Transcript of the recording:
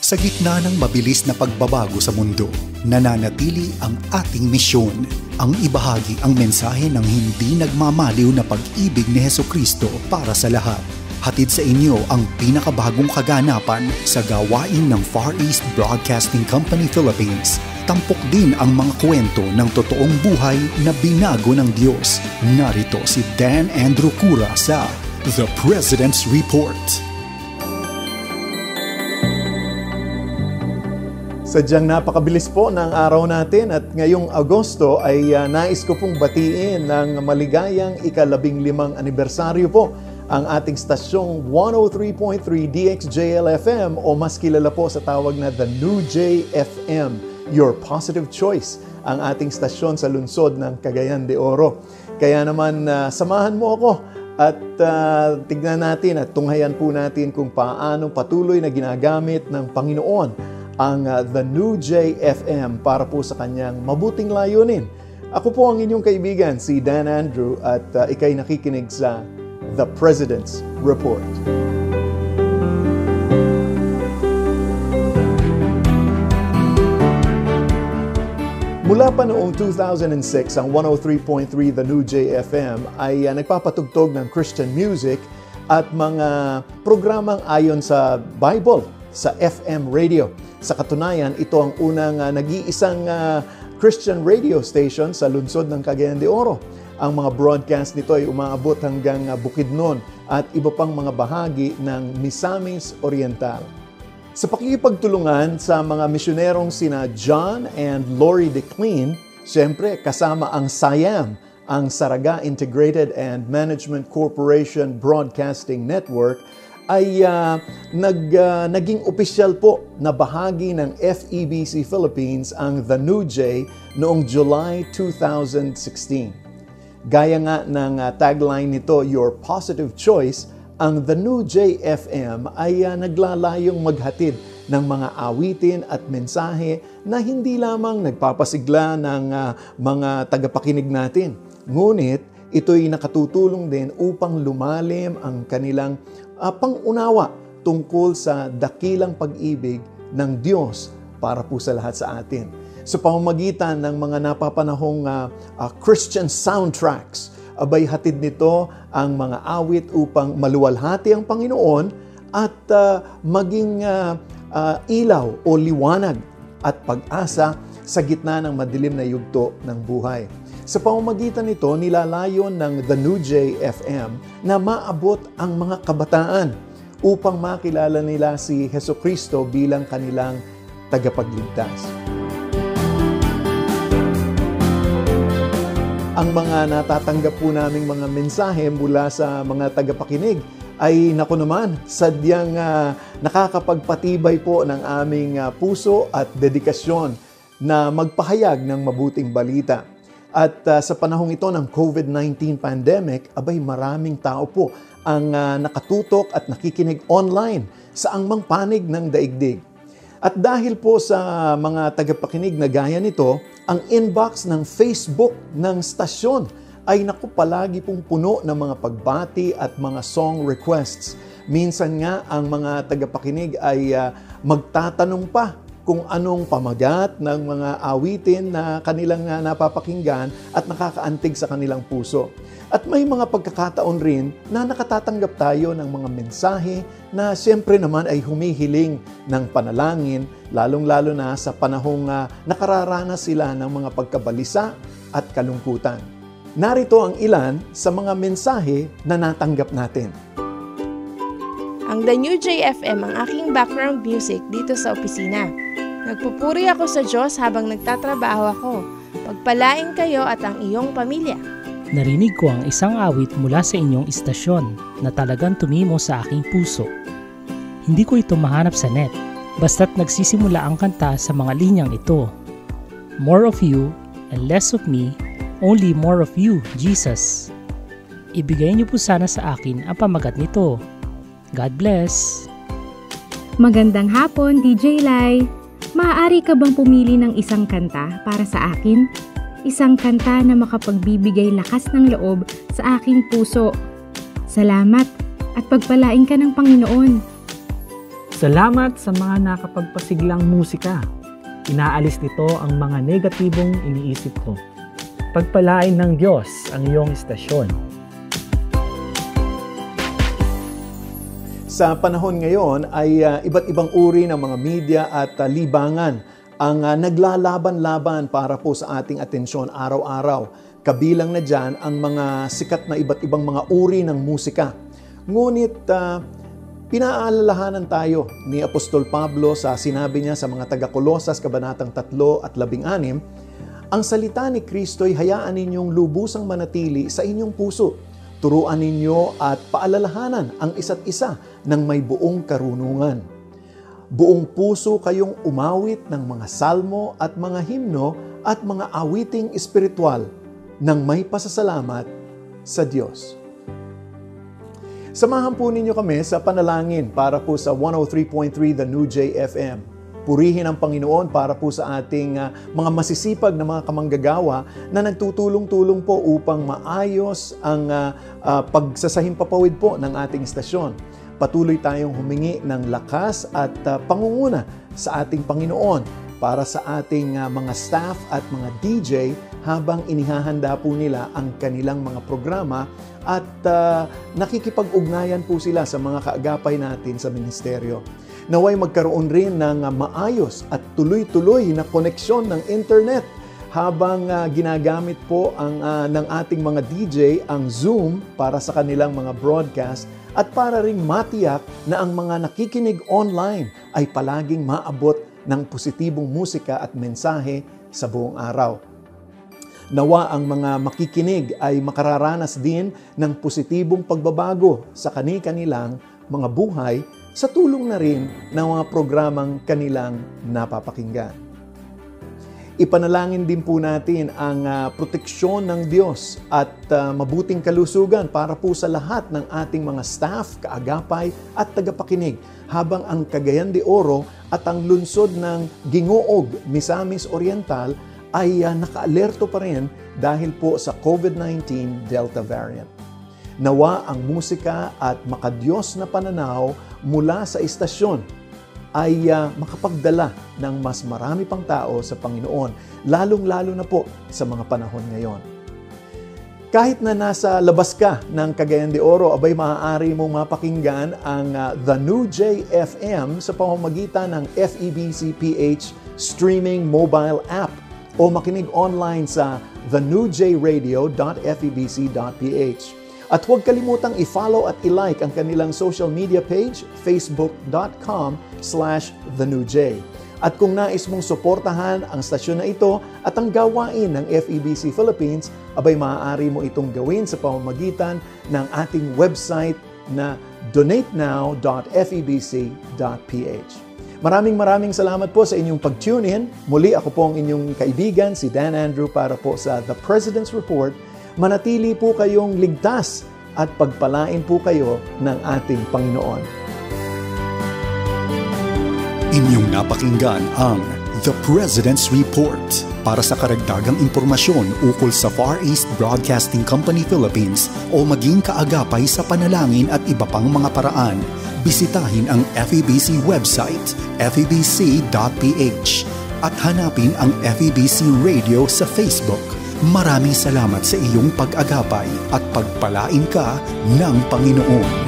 Sa gitna ng mabilis na pagbabago sa mundo, nananatili ang ating misyon, ang ibahagi ang mensahe ng hindi nagmamaliw na pag-ibig ni Hesukristo para sa lahat. Hatid sa inyo ang pinakabagong kaganapan sa gawain ng Far East Broadcasting Company Philippines. Tampok din ang mga kwento ng totoong buhay na binago ng Diyos. Narito si Dan Andrew Cura sa The President's Report. Sadyang napakabilis po ng araw natin at ngayong Agosto ay nais ko pong batiin ng maligayang ika-15 anibersaryo po ang ating stasyong 103.3 DXJL-FM o mas kilala po sa tawag na The New J-FM, Your Positive Choice, ang ating stasyon sa lungsod ng Cagayan de Oro. Kaya naman samahan mo ako at tignan natin at tunghayan po natin kung paano patuloy na ginagamit ng Panginoon ang The New J-FM para po sa kanyang mabuting layunin. Ako po ang inyong kaibigan, si Dan Andrew, at ikay nakikinig sa The President's Report. Mula pa noong 2006, ang 103.3 The New J-FM ay nagpapatugtog ng Christian music at mga programang ayon sa Bible sa FM radio. Sa katunayan, ito ang unang nag-iisang Christian radio station sa lungsod ng Cagayan de Oro. Ang mga broadcast nito ay umaabot hanggang Bukidnon at iba pang mga bahagi ng Misamis Oriental. Sa pakikipagtulungan sa mga misyonerong sina John and Lori DeClean, siyempre kasama ang SIAM, ang Saraga Integrated and Management Corporation Broadcasting Network, ay naging opisyal po na bahagi ng FEBC Philippines ang The New J noong July 2016. Gaya nga ng tagline nito, Your Positive Choice, ang The New J-FM ay naglalayong maghatid ng mga awitin at mensahe na hindi lamang nagpapasigla ng mga tagapakinig natin. Ngunit ito'y nakatutulong din upang lumalim ang kanilang pang-unawa tungkol sa dakilang pag-ibig ng Diyos para po sa lahat sa atin. Sa pamamagitan ng mga napapanahong Christian soundtracks, abay hatid nito ang mga awit upang maluwalhati ang Panginoon at maging ilaw o liwanag at pag-asa sa gitna ng madilim na yugto ng buhay. Sa pamamagitan nito, nilalayon ng The New J-FM na maabot ang mga kabataan upang makilala nila si Hesukristo bilang kanilang tagapagligtas. Ang mga natatanggap po naming mga mensahe mula sa mga tagapakinig ay naku naman, sadyang nakakapagpatibay po ng aming puso at dedikasyon na magpahayag ng mabuting balita. At sa panahong ito ng COVID-19 pandemic, abay maraming tao po ang nakatutok at nakikinig online sa angmang panig ng daigdig. At dahil po sa mga tagapakinig na gaya nito, ang inbox ng Facebook ng stasyon ay naku palagi pong puno ng mga pagbati at mga song requests. Minsan nga ang mga tagapakinig ay magtatanong pa kung anong pamagat ng mga awitin na kanilang napapakinggan at nakakaantig sa kanilang puso. At may mga pagkakataon rin na nakatatanggap tayo ng mga mensahe na siyempre naman ay humihiling ng panalangin, lalong-lalo na sa panahong nakararanas sila ng mga pagkabalisa at kalungkutan. Narito ang ilan sa mga mensahe na natanggap natin. Ang The New J-FM ang aking background music dito sa opisina. Nagpupuri ako sa Diyos habang nagtatrabaho ako. Pagpalain kayo at ang iyong pamilya. Narinig ko ang isang awit mula sa inyong istasyon na talagang tumimo sa aking puso. Hindi ko ito mahanap sa net, basta't nagsisimula ang kanta sa mga linyang ito. More of you and less of me, only more of you, Jesus. Ibigay niyo po sana sa akin ang pamagat nito. God bless! Magandang hapon, DJ Lai! Maaari ka bang pumili ng isang kanta para sa akin? Isang kanta na makapagbibigay lakas ng loob sa aking puso. Salamat at pagpalain ka ng Panginoon. Salamat sa mga nakapagpasiglang musika. Inaalis nito ang mga negatibong iniisip ko. Pagpalain ng Diyos ang iyong istasyon. Sa panahon ngayon ay iba't ibang uri ng mga media at libangan ang naglalaban-laban para po sa ating atensyon araw-araw. Kabilang na dyan ang mga sikat na iba't ibang mga uri ng musika. Ngunit pinaalalahanan tayo ni Apostol Pablo sa sinabi niya sa mga taga-Kolosas, Kabanatang 3 at 16, ang salita ni Kristo'y hayaan ninyong lubusang manatili sa inyong puso. Turuan ninyo at paalalahanan ang isa't isa ng may buong karunungan. Buong puso kayong umawit ng mga salmo at mga himno at mga awiting espiritual ng may pasasalamat sa Diyos. Samahan po ninyo kami sa panalangin para po sa 103.3 The New JFM. Purihin ang Panginoon para po sa ating mga masisipag na mga kamanggagawa na nagtutulong-tulong po upang maayos ang pagsasahimpapawid po ng ating istasyon. Patuloy tayong humingi ng lakas at pangunguna sa ating Panginoon para sa ating mga staff at mga DJ habang inihahanda po nila ang kanilang mga programa at nakikipag-ugnayan po sila sa mga kaagapay natin sa ministeryo. Naway magkaroon rin ng maayos at tuloy-tuloy na koneksyon ng internet habang ginagamit po ng ating mga DJ ang Zoom para sa kanilang mga broadcast at para ring matiyak na ang mga nakikinig online ay palaging maabot ng positibong musika at mensahe sa buong araw. Nawa ang mga makikinig ay makararanas din ng positibong pagbabago sa kani-kanilang mga buhay sa tulong na rin ng mga programang kanilang napapakinggan. Ipanalangin din po natin ang proteksyon ng Diyos at mabuting kalusugan para po sa lahat ng ating mga staff, kaagapay at tagapakinig habang ang Cagayan de Oro at ang lungsod ng Gingoog, Misamis Oriental ay nakaalerto pa rin dahil po sa COVID-19 Delta variant. Nawa ang musika at makadiyos na pananaw mula sa istasyon ay makapagdala ng mas marami pang tao sa Panginoon, lalong-lalo na po sa mga panahon ngayon. Kahit na nasa labas ka ng Cagayan de Oro, abay maaari mong mapakinggan ang The New JFM sa pamamagitan ng FEBC PH streaming mobile app o makinig online sa thenewjradio.febc.ph. At huwag kalimutang i-follow at i-like ang kanilang social media page, facebook.com/thenewj. At kung nais mong suportahan ang stasyon na ito at ang gawain ng FEBC Philippines, abay maaari mo itong gawin sa pamamagitan ng ating website na donatenow.febc.ph. Maraming salamat po sa inyong pag-tune in. Muli ako po ang inyong kaibigan, si Dan Andrew, para po sa The President's Report. Manatili po kayong ligtas at pagpalain po kayo ng ating Panginoon. Inyong napakinggan ang The President's Report. Para sa karagdagang impormasyon ukol sa Far East Broadcasting Company Philippines o maging kaagapay sa panalangin at iba pang mga paraan, bisitahin ang FEBC website, febc.ph at hanapin ang FEBC Radio sa Facebook. Maraming salamat sa iyong pag-agapay at pagpalain ka ng Panginoon.